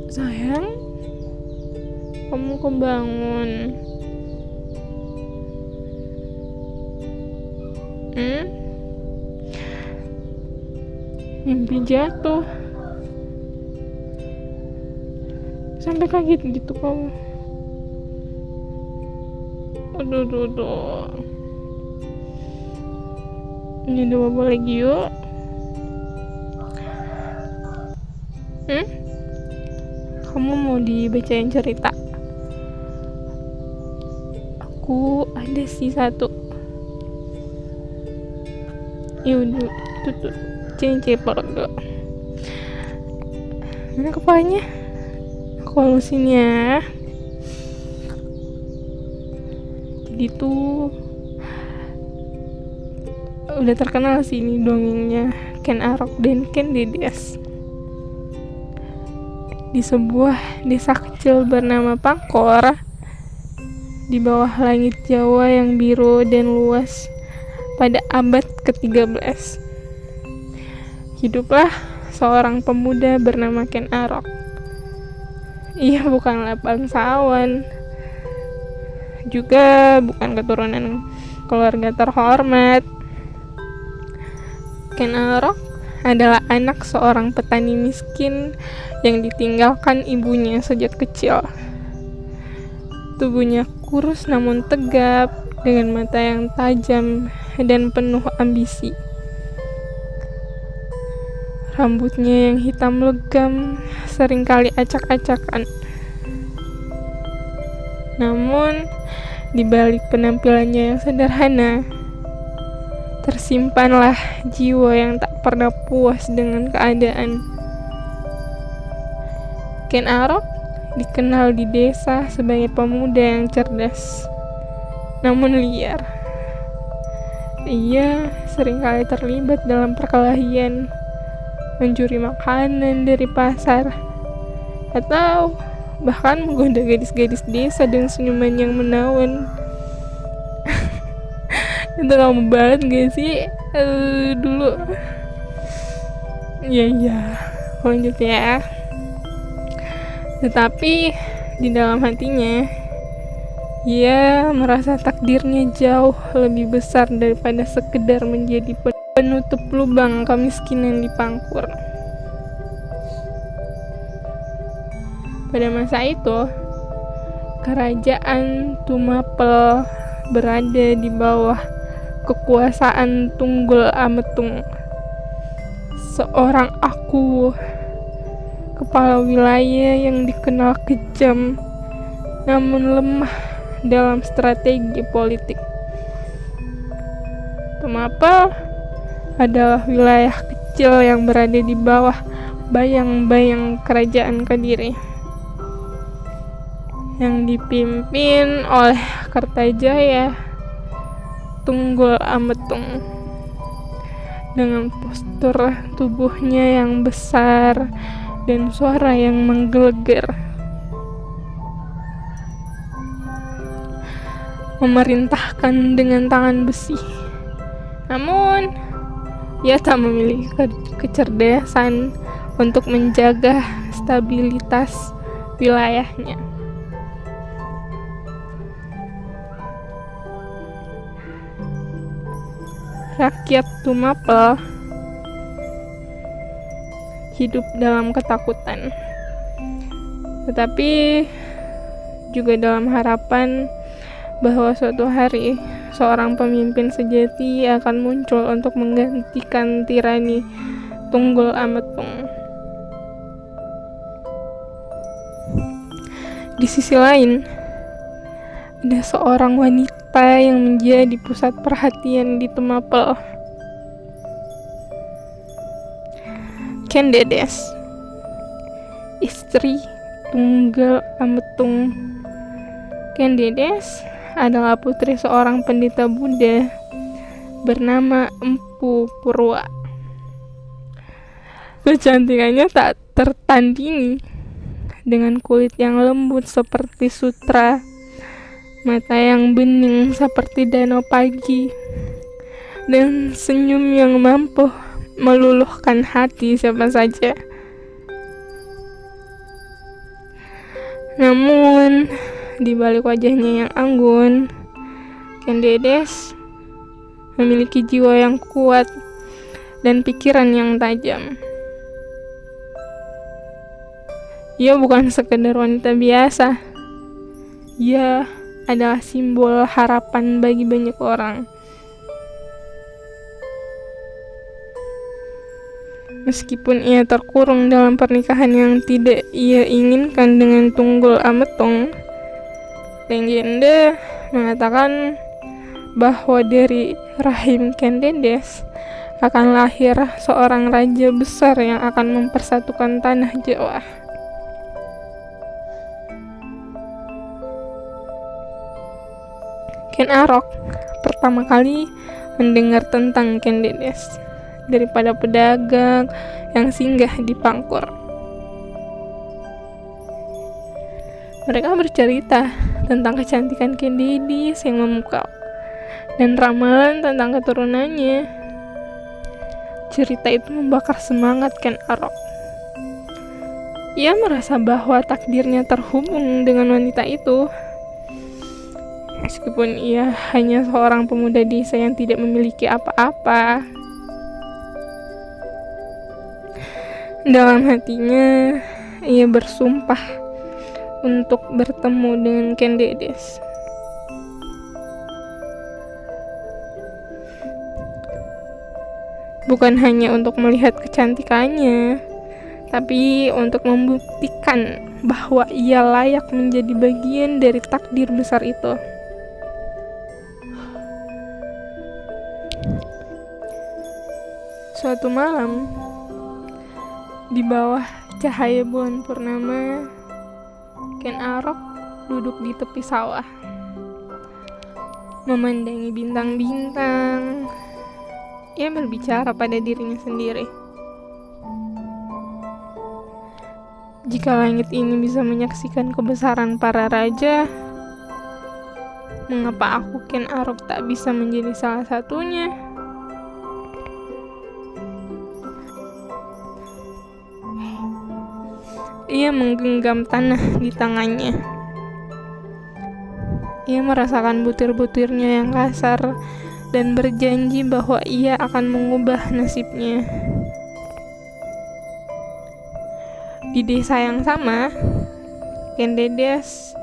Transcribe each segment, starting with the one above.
Sayang, kamu kebangun. Mimpi jatuh. Sampai kaget gitu kamu. Aduh. Ini udah bobo lagi yuk. Kamu mau dibacain cerita? Aku ada sih satu. Yaudah, tutup cincin perdo. Mana kepalanya? Aku halusin ya. Jadi tuh udah terkenal sih ini dongengnya Ken Arok dan Ken Dedes. Di sebuah desa kecil bernama Pangkor, di bawah langit Jawa yang biru dan luas pada abad ke-13, hiduplah seorang pemuda bernama Ken Arok. Ia bukanlah bangsawan, juga bukan keturunan keluarga terhormat. Ken Arok adalah anak seorang petani miskin yang ditinggalkan ibunya sejak kecil. Tubuhnya kurus namun tegap, dengan mata yang tajam dan penuh ambisi. Rambutnya yang hitam legam seringkali acak-acakan. Namun, di balik penampilannya yang sederhana, tersimpanlah jiwa yang tak pernah puas dengan keadaan. Ken Arok dikenal di desa sebagai pemuda yang cerdas, namun liar. Ia seringkali terlibat dalam perkelahian, mencuri makanan dari pasar, atau bahkan menggoda gadis-gadis desa dengan senyuman yang menawan. Itu kamu banget gak sih? Dulu. Iya, lanjut ya. Tetapi di dalam hatinya, ia merasa takdirnya jauh lebih besar daripada sekedar menjadi penutup lubang kemiskinan di Pangkur. Pada masa itu, kerajaan Tumapel berada di bawah kekuasaan Tunggul Ametung, seorang aku kepala wilayah yang dikenal kejam namun lemah dalam strategi politik. Tumapel adalah wilayah kecil yang berada di bawah bayang-bayang kerajaan Kediri yang dipimpin oleh Kertajaya Tunggul Ametung. Dengan postur tubuhnya yang besar dan suara yang menggelegar, memerintahkan dengan tangan besi. Namun, ia tak memiliki kecerdasan untuk menjaga stabilitas wilayahnya. Rakyat Tumapel hidup dalam ketakutan, tetapi juga dalam harapan bahwa suatu hari seorang pemimpin sejati akan muncul untuk menggantikan tirani Tunggul Ametung. Di sisi lain, ada seorang wanita yang menjadi pusat perhatian di Tumapel. Ken Dedes, istri Tunggul Ametung. Ken Dedes adalah putri seorang pendeta Buddha bernama Empu Purwa. Kecantikannya tak tertandingi, dengan kulit yang lembut seperti sutra, mata yang bening seperti danau pagi, dan senyum yang mampu meluluhkan hati siapa saja. Namun, di balik wajahnya yang anggun, Ken Dedes memiliki jiwa yang kuat dan pikiran yang tajam. Ia bukan sekedar wanita biasa. Ia adalah simbol harapan bagi banyak orang. Meskipun ia terkurung dalam pernikahan yang tidak ia inginkan dengan Tunggul Ametung, legenda mengatakan bahwa dari rahim Ken Dedes akan lahir seorang raja besar yang akan mempersatukan tanah Jawa. Ken Arok pertama kali mendengar tentang Ken Dedes daripada pedagang yang singgah di Pangkur. Mereka bercerita tentang kecantikan Ken Dedes yang memukau dan ramalan tentang keturunannya. Cerita itu membakar semangat Ken Arok. Ia merasa bahwa takdirnya terhubung dengan wanita itu. Meskipun ia hanya seorang pemuda desa yang tidak memiliki apa-apa, dalam hatinya ia bersumpah untuk bertemu dengan Ken Dedes. Bukan hanya untuk melihat kecantikannya, tapi untuk membuktikan bahwa ia layak menjadi bagian dari takdir besar itu. Suatu malam, di bawah cahaya bulan purnama, Ken Arok duduk di tepi sawah, memandangi bintang-bintang. Ia berbicara pada dirinya sendiri. Jika langit ini bisa menyaksikan kebesaran para raja, mengapa aku Ken Arok tak bisa menjadi salah satunya? Ia menggenggam tanah di tangannya. Ia merasakan butir-butirnya yang kasar dan berjanji bahwa ia akan mengubah nasibnya. Di desa yang sama, Ken Dedes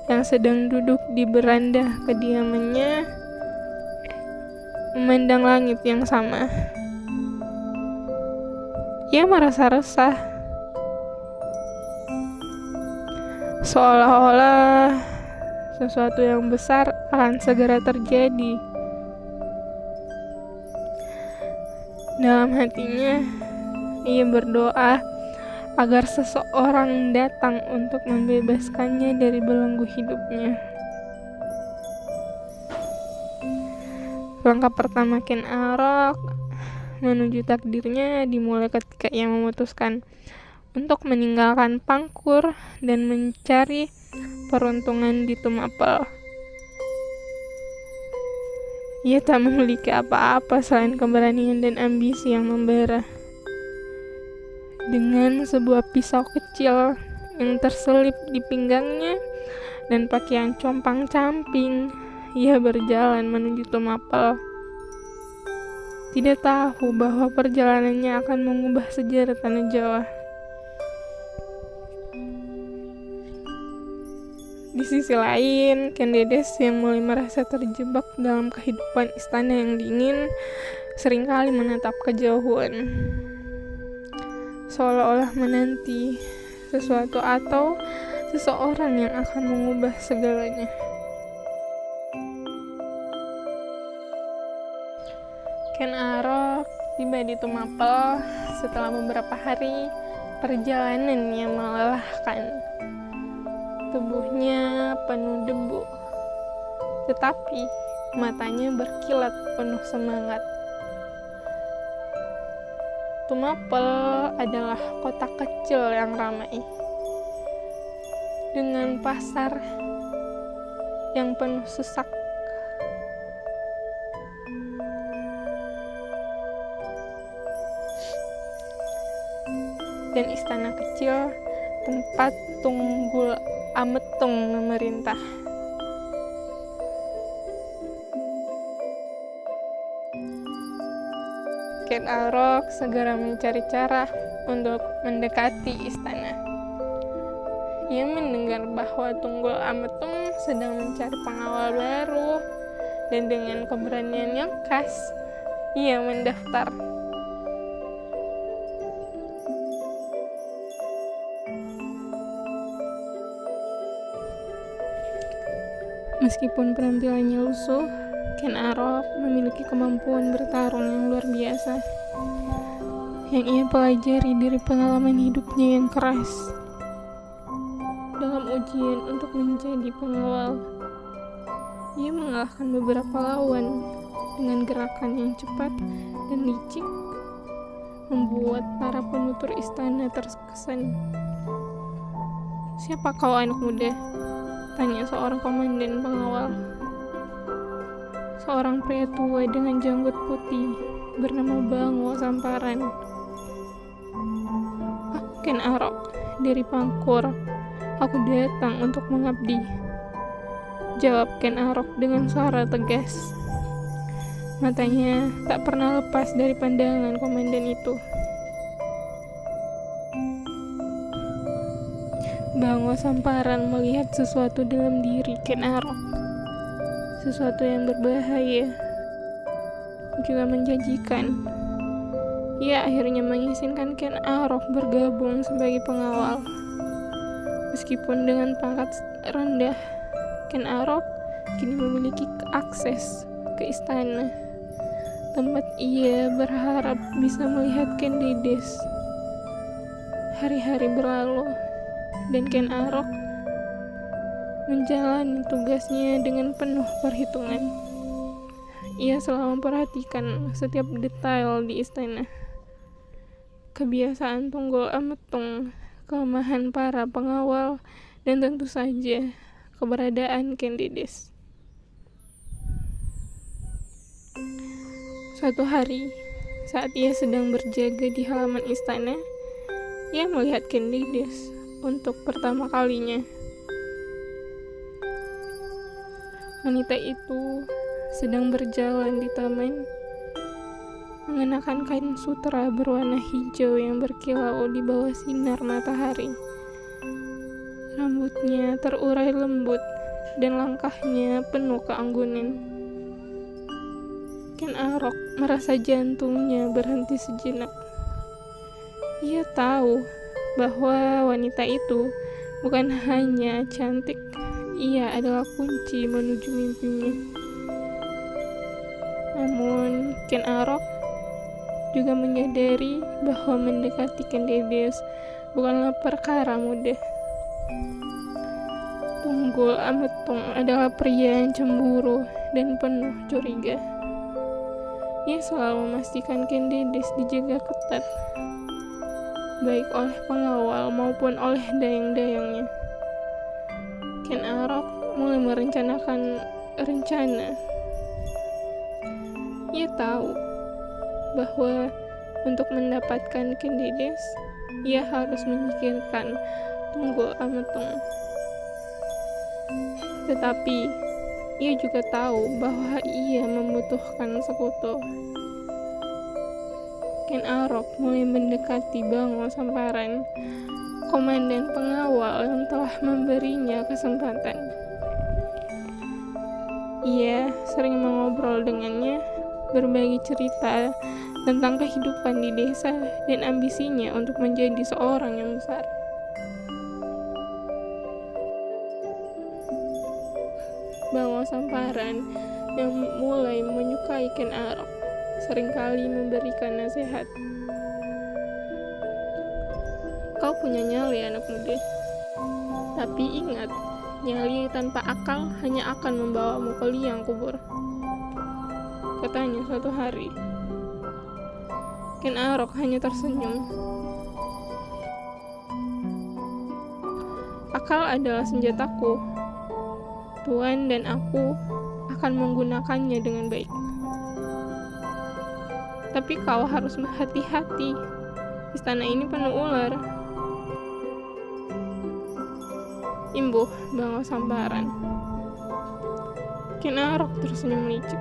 yang sedang duduk di beranda kediamannya memandang langit yang sama. Ia merasa resah, seolah-olah sesuatu yang besar akan segera terjadi. Dalam hatinya, ia berdoa agar seseorang datang untuk membebaskannya dari belenggu hidupnya. Langkah pertama Ken Arok menuju takdirnya dimulai ketika ia memutuskan untuk meninggalkan Pangkur dan mencari peruntungan di Tumapel. Ia tak memiliki apa-apa selain keberanian dan ambisi yang membara. Dengan sebuah pisau kecil yang terselip di pinggangnya dan pakaian compang-camping, ia berjalan menuju Tumapel. Tidak tahu bahwa perjalanannya akan mengubah sejarah tanah Jawa. Di sisi lain, Ken Dedes yang mulai merasa terjebak dalam kehidupan istana yang dingin, seringkali menatap kejauhan, seolah-olah menanti sesuatu atau seseorang yang akan mengubah segalanya. Ken Arok tiba di Tumapel setelah beberapa hari perjalanan yang melelahkan. Tubuhnya penuh debu, tetapi matanya berkilat penuh semangat. Tumapel adalah kota kecil yang ramai, dengan pasar yang penuh sesak. dan istana kecil tempat Tunggul Ametung memerintah. Ken Arok segera mencari cara untuk mendekati istana. Ia mendengar bahwa Tunggul Ametung sedang mencari pengawal baru, dan dengan keberanian yang khas, ia mendaftar. Meskipun penampilannya lusuh, Ken Arok memiliki kemampuan bertarung yang luar biasa, yang ia pelajari dari pengalaman hidupnya yang keras. Dalam ujian untuk menjadi pengawal, ia mengalahkan beberapa lawan dengan gerakan yang cepat dan licik, membuat para penutur istana terkesan. "Siapa kau, anak muda?" tanya seorang komandan pengawal. Seorang pria tua dengan janggut putih bernama Bango Samparan. "Ken Arok dari Pangkur. Aku datang untuk mengabdi," jawab Ken Arok dengan suara tegas. Matanya tak pernah lepas dari pandangan komandan itu. Bango Samparan melihat sesuatu dalam diri Ken Arok, sesuatu yang berbahaya, juga menjanjikan. Ia akhirnya mengizinkan Ken Arok bergabung sebagai pengawal. Meskipun dengan pangkat rendah, Ken Arok kini memiliki akses ke istana, tempat ia berharap bisa melihat Ken Dedes. Hari-hari berlalu, dan Ken Arok menjalani tugasnya dengan penuh perhitungan. Ia selalu memperhatikan setiap detail di istana. Kebiasaan Tunggul Ametung, kelemahan para pengawal, dan tentu saja keberadaan Ken Dedes. Suatu hari, saat ia sedang berjaga di halaman istana, ia melihat Ken Dedes untuk pertama kalinya. Wanita itu sedang berjalan di taman, mengenakan kain sutra berwarna hijau yang berkilau di bawah sinar matahari. Rambutnya terurai lembut dan langkahnya penuh keanggunan. Ken Arok merasa jantungnya berhenti sejenak. Ia tahu bahwa wanita itu bukan hanya cantik, ia adalah kunci menuju mimpinya. Namun, Ken Arok juga menyadari bahwa mendekati Ken Dedes bukanlah perkara mudah. Tunggul Ametung adalah pria yang cemburu dan penuh curiga. Ia selalu memastikan Ken Dedes dijaga ketat, baik oleh pengawal maupun oleh dayang-dayangnya. Ken Arok mulai merencanakan rencana. Ia tahu bahwa untuk mendapatkan Ken Dedes, ia harus menyingkirkan Tunggul Ametung. Tetapi ia juga tahu bahwa ia membutuhkan sekutu. Ken Arok mulai mendekati Bango Samparan, komandan pengawal yang telah memberinya kesempatan. Ia sering mengobrol dengannya, berbagi cerita tentang kehidupan di desa dan ambisinya untuk menjadi seorang yang besar. Bango Samparan yang mulai menyukai Ken Arok seringkali memberikan nasihat. "Kau punya nyali, anak muda. Tapi ingat, nyali tanpa akal hanya akan membawamu ke liang kubur," katanya suatu hari. Ken Arok hanya tersenyum. "Akal adalah senjataku. Tuan dan aku akan menggunakannya dengan baik. Tapi kau harus hati-hati Istana ini penuh ular. Imbuh bangau sambaran. Ken Arok tersenyum licik.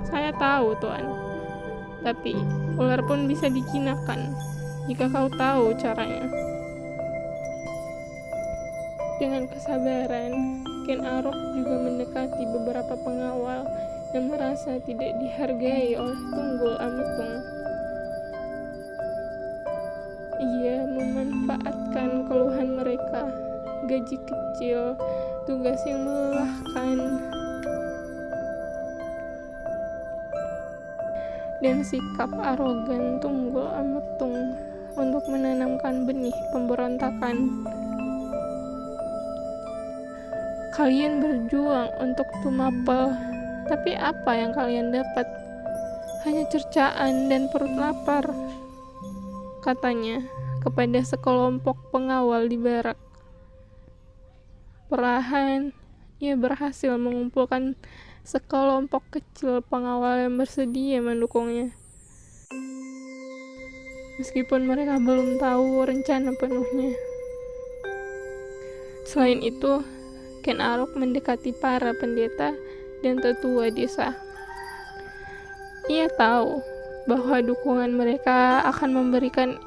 Saya tahu, Tuan. Tapi ular pun bisa dijinakkan jika kau tahu caranya. Dengan kesabaran, Ken Arok juga mendekati beberapa pengawal yang merasa tidak dihargai oleh Tunggul Ametung. Ia memanfaatkan keluhan mereka, gaji kecil, tugas yang melelahkan, dan sikap arogan Tunggul Ametung untuk menanamkan benih pemberontakan. Kalian berjuang untuk Tumapel, tapi apa yang kalian dapat? Hanya cercaan dan perut lapar, katanya kepada sekelompok pengawal di barak. Perlahan, ia berhasil mengumpulkan sekelompok kecil pengawal yang bersedia mendukungnya. Meskipun mereka belum tahu rencana penuhnya. Selain itu, Ken Arok mendekati para pendeta dan tetua desa. Ia tahu bahwa dukungan mereka akan memberikan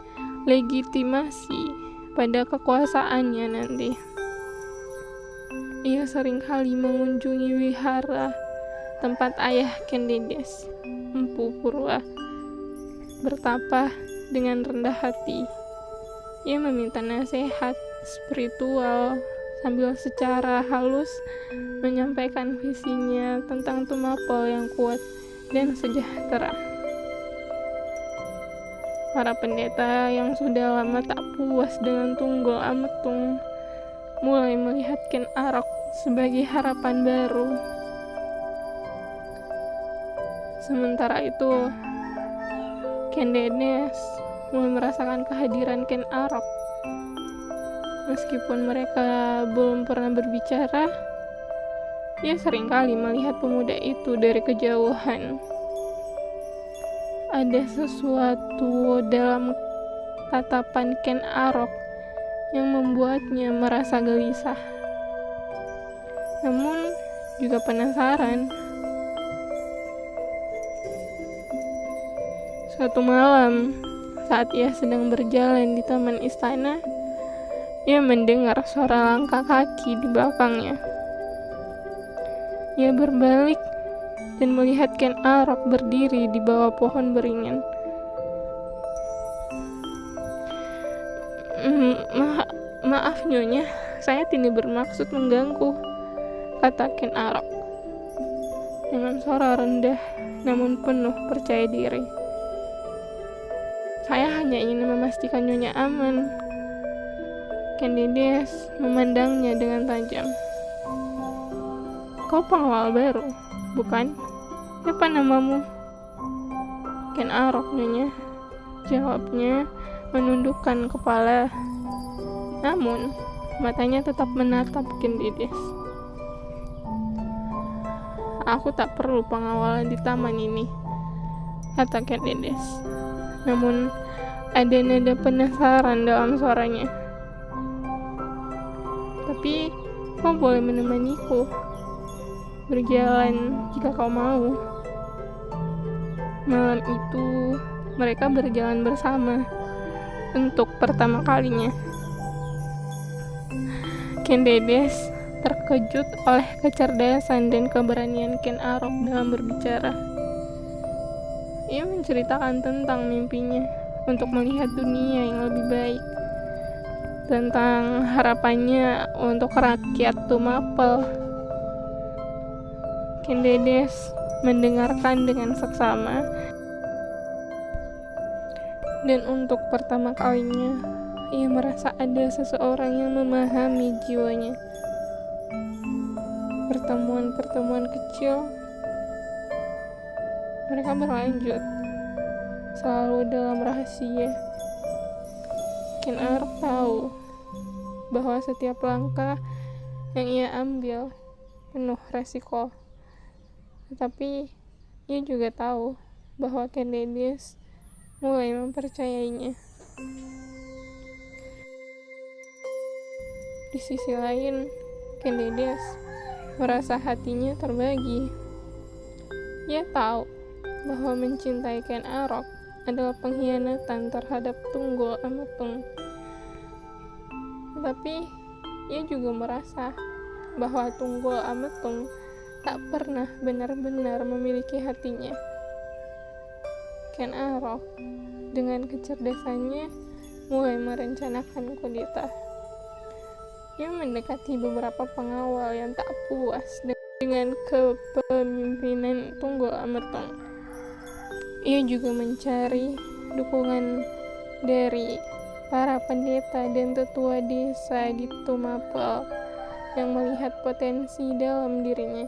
legitimasi pada kekuasaannya nanti. Ia seringkali mengunjungi wihara tempat ayah Ken Dedes, Empu Purwa, bertapa dengan rendah hati. Ia meminta nasihat spiritual sambil secara halus menyampaikan visinya tentang Tumapel yang kuat dan sejahtera. Para pendeta yang sudah lama tak puas dengan Tunggul Ametung mulai melihat Ken Arok sebagai harapan baru. Sementara itu, Ken Dedes mulai merasakan kehadiran Ken Arok. Meskipun mereka belum pernah berbicara, ia seringkali melihat pemuda itu dari kejauhan. Ada sesuatu dalam tatapan Ken Arok yang membuatnya merasa gelisah. Namun juga penasaran. Suatu malam, saat ia sedang berjalan di taman istana, ia mendengar suara langkah kaki di belakangnya. Ia berbalik dan melihat Ken Arok berdiri di bawah pohon beringin. Maaf Nyonya, saya tidak bermaksud mengganggu, kata Ken Arok dengan suara rendah namun penuh percaya diri. Saya hanya ingin memastikan Nyonya aman. Ken Dedes memandangnya dengan tajam. Kau pengawal baru, bukan? Apa namamu? Ken Arok, Nyonya, jawabnya menundukkan kepala. Namun, matanya tetap menatap Ken Dedes. Aku tak perlu pengawalan di taman ini, kata Ken Dedes. Namun, ada nada penasaran dalam suaranya. Tapi, kau boleh menemaniku berjalan jika kau mau. Malam itu, mereka berjalan bersama untuk pertama kalinya. Ken Dedes terkejut oleh kecerdasan dan keberanian Ken Arok dalam berbicara. Ia menceritakan tentang mimpinya untuk melihat dunia yang lebih baik, tentang harapannya untuk rakyat Tumapel. Ken Dedes mendengarkan dengan seksama, dan untuk pertama kalinya ia merasa ada seseorang yang memahami jiwanya. Pertemuan-pertemuan kecil mereka berlanjut, selalu dalam rahasia. Ken Arok tahu bahwa setiap langkah yang ia ambil penuh resiko. Tetapi ia juga tahu bahwa Ken Dedes mulai mempercayainya. Di sisi lain, Ken Dedes merasa hatinya terbagi. Ia tahu bahwa mencintai Ken Arok adalah pengkhianatan terhadap Tunggul Ametung. Tetapi ia juga merasa bahwa Tunggul Ametung tak pernah benar-benar memiliki hatinya. Ken Arok dengan kecerdasannya mulai merencanakan kudeta. Ia mendekati beberapa pengawal yang tak puas dengan kepemimpinan Tunggul Ametung. Ia juga mencari dukungan dari para pendeta dan tetua desa di Tumapel yang melihat potensi dalam dirinya.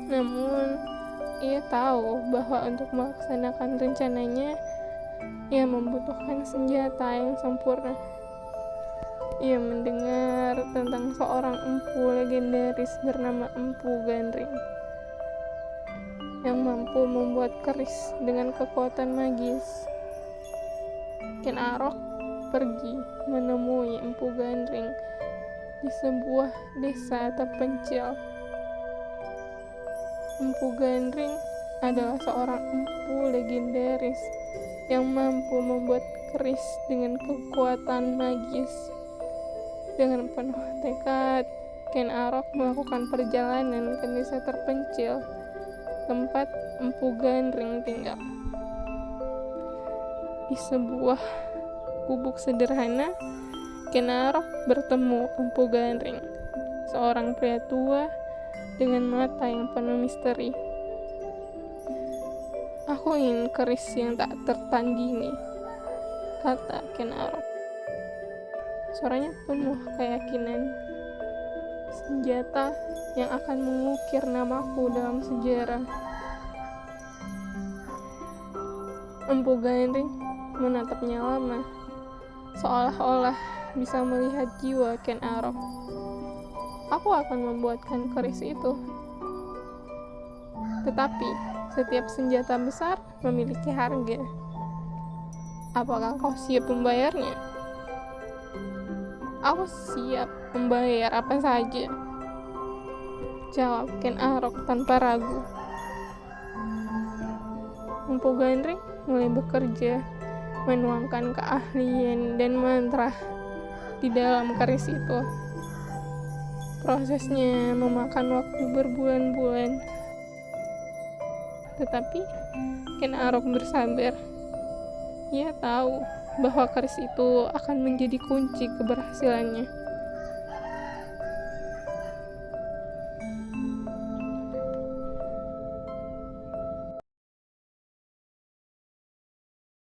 Namun, ia tahu bahwa untuk melaksanakan rencananya, ia membutuhkan senjata yang sempurna. Ia mendengar tentang seorang empu legendaris bernama Empu Gandring yang mampu membuat keris dengan kekuatan magis. Ken Arok pergi menemui Empu Gandring di sebuah desa terpencil. Empu Gandring adalah seorang empu legendaris yang mampu membuat keris dengan kekuatan magis. Dengan penuh tekad, Ken Arok melakukan perjalanan ke desa terpencil tempat Empu Gandring tinggal. Di sebuah gubuk sederhana, Ken Arok bertemu Empu Gandring, seorang pria tua dengan mata yang penuh misteri. "Aku ingin keris yang tak tertandingi," kata Ken Arok. Suaranya penuh keyakinan. "Senjata yang akan mengukir namaku dalam sejarah." Empu Gandring menatapnya lama, seolah-olah bisa melihat jiwa Ken Arok. "Aku akan membuatkan keris itu. Tetapi setiap senjata besar memiliki harga. Apakah kau siap membayarnya?" "Aku siap membayar apa saja," jawab Ken Arok tanpa ragu. Empu Gandring mulai bekerja, menuangkan keahlian dan mantra di dalam keris itu. Prosesnya memakan waktu berbulan-bulan. Tetapi Ken Arok bersabar. Ia tahu bahwa keris itu akan menjadi kunci keberhasilannya.